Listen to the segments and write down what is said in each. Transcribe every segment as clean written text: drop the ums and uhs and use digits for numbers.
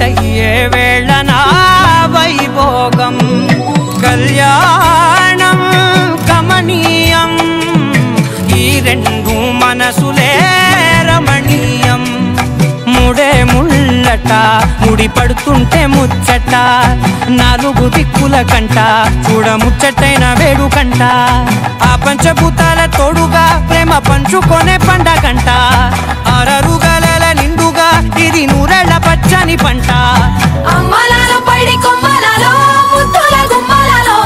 ఒకటయ్యే వేళనా వైభోగం కళ్యాణం కమనీయం ఈ రెండు మనసులే రమణీయం ముడే ముళ్ళట ముడి పడుతుంటే ముచ్చట నాలుగు దిక్కుల కంట చూడ ముచ్చటైన వేడుకంట ఆ పంచభూతాల తోడుగా ప్రేమ పంచుకొనే పండగంట ఆరరుగల నిండుగా ఇది నూరెళ్ళ పచ్చని పంట అమ్మలాలో పడి కొమ్మలలో ముద్దుల గుమ్మలలో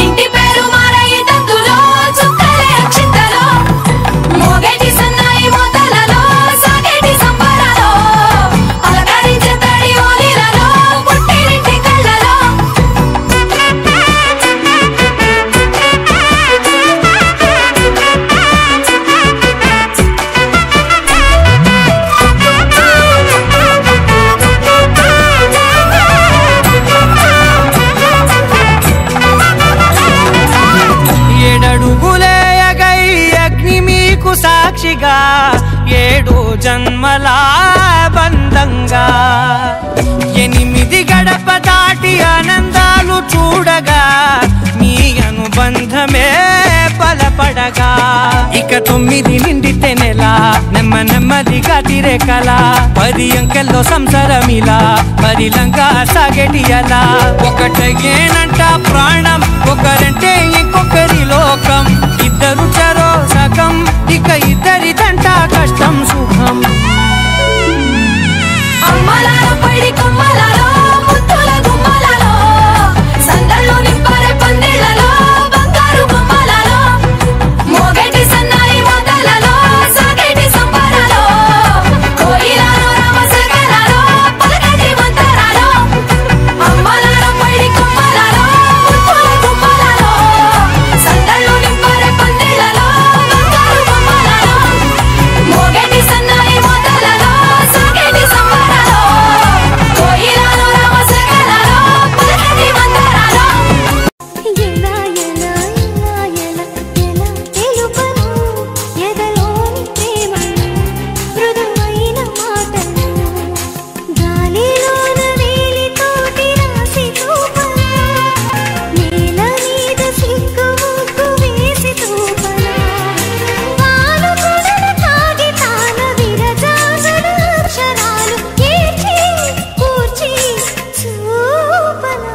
ఇంటి పేరు మారయి తందులో చుక్కలే అక్షింతలో మోగేటి సన్నాయి మోతలలో సాగేటి సంబరాలో అలకరించే తడి ఓలిలలో పుట్టినింటి కళ్ళలో సాక్షిగా 7 జన్మల బంధంగా 8 గడప దాటి ఆనందాలు చూడగా మీ అనుబంధమే బలపడగా ఇక 9 నిండితే నెల నెమ్మదిగా తిరే కల 10 అంకెల్లో సంసారమిలా పరిలంగా సాగేటియలా ఒకటేనంట ప్రాణం ఒకరంటే ఇంకొకరి లోకం ఇద్దరు చరో సగం ఇక ఇద్దరిదంట కష్టం సుఖం అమ్మలాలో పడి కొమ్మలలో ముద్దుల గుమ్మలలో సందళ్ళు నింపరే పందిళ్ళలో బంగారు బొమ్మలలో మోగేటి సన్నాయి మోతలలో సాగేటి సంబరాలో కోయిలలో రామసగలలో పలకటి మంతరాలో అమ్మలాలో పడి కొమ్మలలో ముద్దుల గుమ్మలలో సందళ్ళు నింపరే పందిళ్ళలో బంగారు బొమ్మలలో మోగేటి సన్నాయి మోతలలో సాగేటి సంబరాలో కోయిలలో రామసగలలో పలకటి మంతరాలో ఎలా ఎలా ఎలా ఎలా ఎలా తెలుపను ఎదలోని ప్రేమను మృదువైన మాటలు గాలిలోన వేలితోటి రాసి చూపనా నేల మీద సిగ్గు ముగ్గు వేసి చూపనా వాలు కొడల కాగితాల విరజాజుల అక్షరాలు ఏడ్చి కూర్చి చూపనా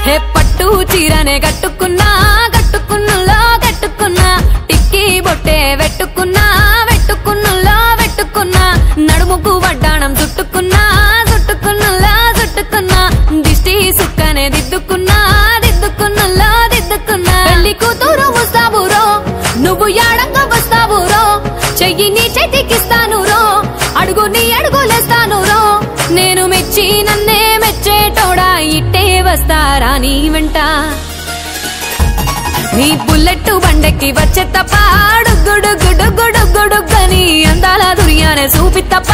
హే పట్టు చీరనే కట్టుకున్నా కట్టుకున్నులో కట్టుకున్నా టిక్కీ బొట్టే వెట్టుకున్నా వెట్టుకున్నులో వెట్టుకున్నా నడుముకు వడ్డాణం చుట్టుకున్నా చుట్టుకున్నులో చుట్టుకున్నా దిష్టి సుక్కనే దిద్దుకున్నా దిద్దుకున్నులో దిద్దుకున్నా పెళ్లి కూతురు వస్తావురో నువ్వు యాడంగా వస్తావురో చెయ్యి నీ చేతికిస్తాను రో అడుగు నీ అడుగులేస్తాను రో నేను మెచ్చి నన్నే మెచ్చేటోడా ఇట్టే వస్తారా నీ వెంట నీ బుల్లెట్ బండెక్కి వచ్చే తప్ప గుడుగుడుగుడుగుడుగుడుగని అందాల దుర్యానే చూపి తప్ప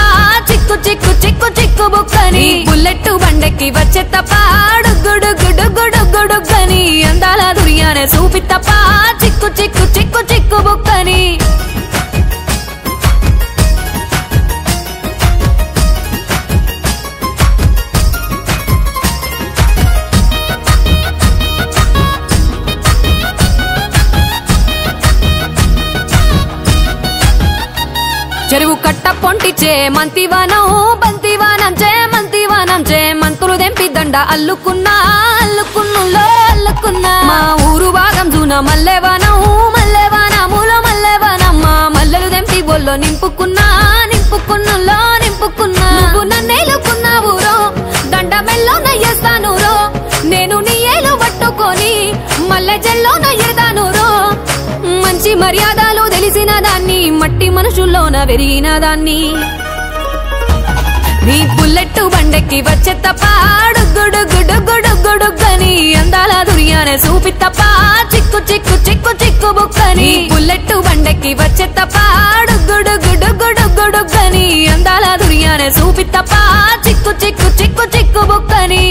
చిక్కు చిక్కు చిక్కు చిక్కు బుక్కని బుల్లెట్ బండెక్కి వచ్చే తప్ప గుడుగుడుగుడుగుడుగని అందాల దుర్యానే చూపి తప్ప చిక్కు చిక్కు చిక్కు చిక్కు బుక్కని చెరువు కట్ట పొంటిచే మంతివానం బంతివానం చే మంతివానం చే మంతులు దెంపి దండ అల్లుకున్నా అల్లుకున్నులో అల్లుకున్నా మా ఊరు భాగం జూన మల్లెవానం మల్లెవానములో మల్లెవానం మా మల్లెలు దెంపి బొల్లో నింపుకున్నా నింపుకున్నులో నింపుకున్నా నువ్వు నన్నేలుకున్నావు రో దండ మెల్లో నయ్యేస్తాను రో నేను నీ ఏలు పట్టుకొని మల్లె జల్లో నయ్యేదాను రో మంచి మర్యాదలు తెలిసిన దాన్ని మట్టి మనుషుల్లోన వెరిగిన దాన్ని నీ బుల్లెట్ బండెక్కి వచ్చే తప్ప గుడుగుడుగుడుగుడుగని అందాల దుర్యానే చూపి తప్ప చిక్కు చిక్కు చిక్కు చిక్కు బుక్కని బుల్లెట్ బండెక్కి వచ్చే తప్ప డుగ్గుడుగ్గుడుగ్గుడుగ్గుడుగ్గని అందాల దుర్యానే చూపి తప్ప చిక్కు చిక్కు చిక్కు చిక్కు బుక్కని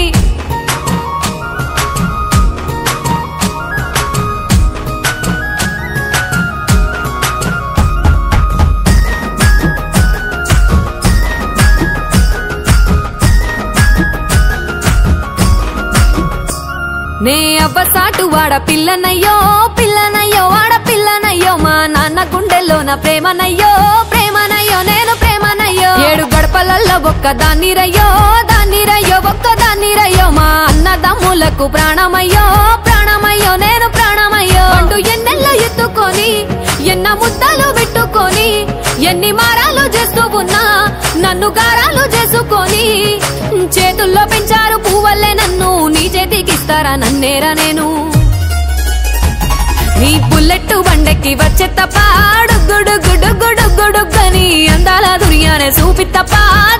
నే అవ్వసాటు వాడ పిల్లనయ్యో పిల్లనయ్యో వాడ పిల్లనయ్యో మా నాన్న గుండెల్లో నా ప్రేమనయ్యో ప్రేమనయ్యో నేను ప్రేమనయ్యో 7 గడపలల్లో ఒక్కదాన్ని రయ్యో దాన్ని రయ్యో ఒక్కదాన్ని రయ్యో మా అన్నదమ్ములకు ప్రాణమయ్యో ప్రాణమయ్యో నేను ప్రాణమయ్యో అంటూ ఎన్నెల్లో ఎత్తుకొని ఎన్న ముద్దలు పెట్టుకొని ఎన్ని మారాలు చేస్తూ ఉన్నా నన్ను గారాలు చేసుకొని చేతుల్లో పెంచారు పువ్వల్లే నన్ను నీ చేతికిస్తారా నన్నేరా నేను నీ బుల్లెట్ బండెక్కి వచ్చే తప్ప డుగ్గుడుగ్గుడుగ్గుడుగ్గుడుగ్గని అందాల దుర్యానే చూపి తప్ప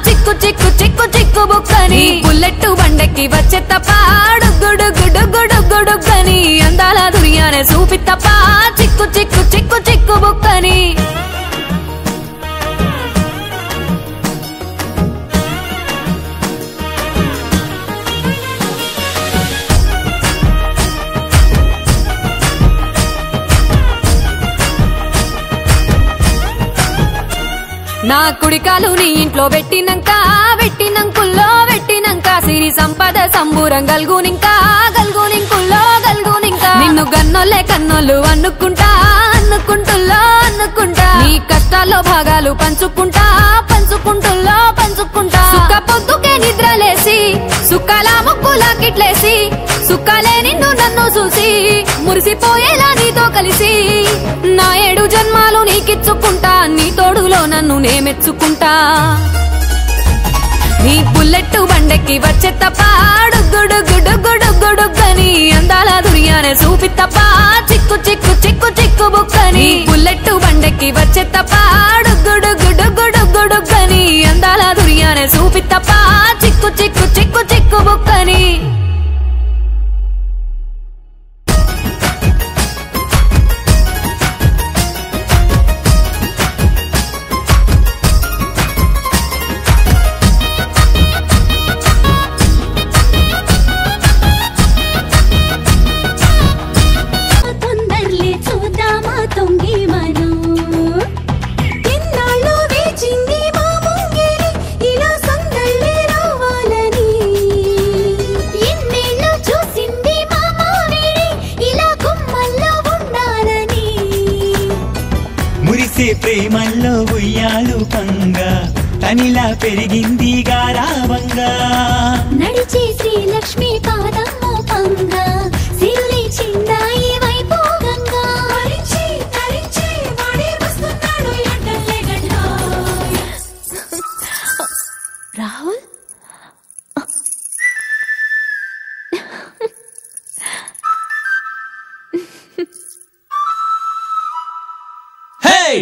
చిక్కు చిక్కు చిక్కు చిక్కు బుక్కని బుల్లెట్ బండెక్కి వచ్చే తప్ప డుగ్గుడుగ్గుడుగ్గుడుగ్గుడుగ్గని అందాల దుర్యానే చూపి తప్ప చిక్కు చిక్కు చిక్కు చిక్కు బుక్కని నా కుడికాలు నీ ఇంట్లో పెట్టినంకుల్లో పెట్టినంక సిరి సంపద సంబూరం గల్గునింకా నిన్ను గన్నోలే కన్నోళ్ళు అనుకుంటుల్లో నీ కష్టాల్లో భాగాలు పంచుకుంటుల్లో సుక్క పొద్దుకే నిద్రలేసి సుక్కల ముక్కులా కిట్లేసి సుక్కలే నిన్ను నన్ను చూసి మురిసిపోయేలా నీతో కలిసి నా 7 జన్మాలు నీకిచ్చుకుంటా నీ తోడులో నన్ను నే మెచ్చుకుంటా నీ బుల్లెట్ బండెక్కి వచ్చే తప్ప డుగ్గుడుగ్గుడుగ్గుడుగ్గుడుగ్గని అందాల దుర్యానే చూపి తప్ప చిక్కు చిక్కు చిక్కు చిక్కు బుక్కని బుల్లెట్ బండెక్కి వచ్చే తప్ప డుగ్గుడుగ్గుడుగ్గుడుగ్గుడుగ్గని అందాల దుర్యానే చూపి తప్ప చిక్కు చిక్కు చిక్కు చిక్కు బుక్కని ప్రేమల్లో ఉయ్యాలు పంగా తనిలా పెరిగింది గారావంగా నడిచే శ్రీలక్ష్మి పాదమ్మ పంగా సిరులే చిందాయి వైభోగంగా రాహుల్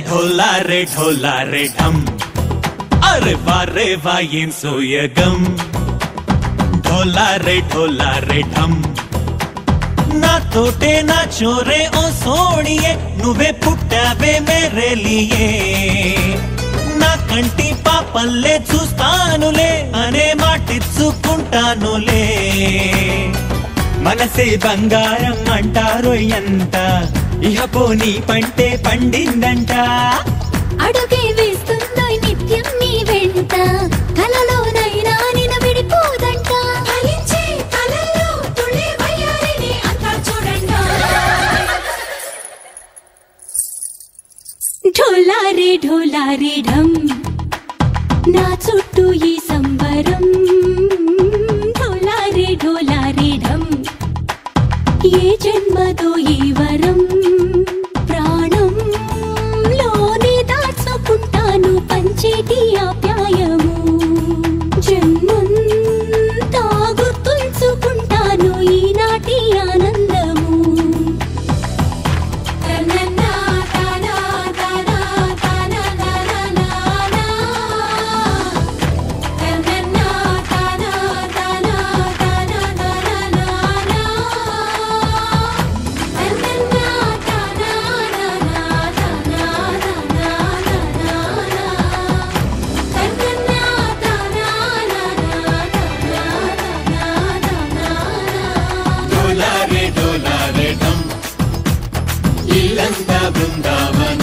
ढोला रे ढम अरे वाह ఏం సోయగం ढोला रे ढम నా తోటే నా చోరే ఓ సోణియే నువ్వే పుట్టావే మేరే లియే నా కంటి పాపల్లే చూస్తానులే అనే మాటిచ్చుకుంటానులే మనసే బంగారం అంటారో ఎంత ఇహ పోనీ పంటే పండిందంట అడుగే వేస్తుందో నిత్యం నీ వెంట కలలోనైనా నిన్ను విడిపోదంట ఫలించే కలలో తుళ్ళి వయ్యారిని అంతా చూడండి ढोला रे ढम నా చుట్టూ ఈ సంబరం ढोला रे ढम ఏ జన్మదో ఈ వరం ప్రాణం లోనే దాచుకుంటాను పంచేటి ఆప్యాయము జన్మంతా గుర్తుంచుకుంటాను ఈనాటి ఆనందము బృందావనం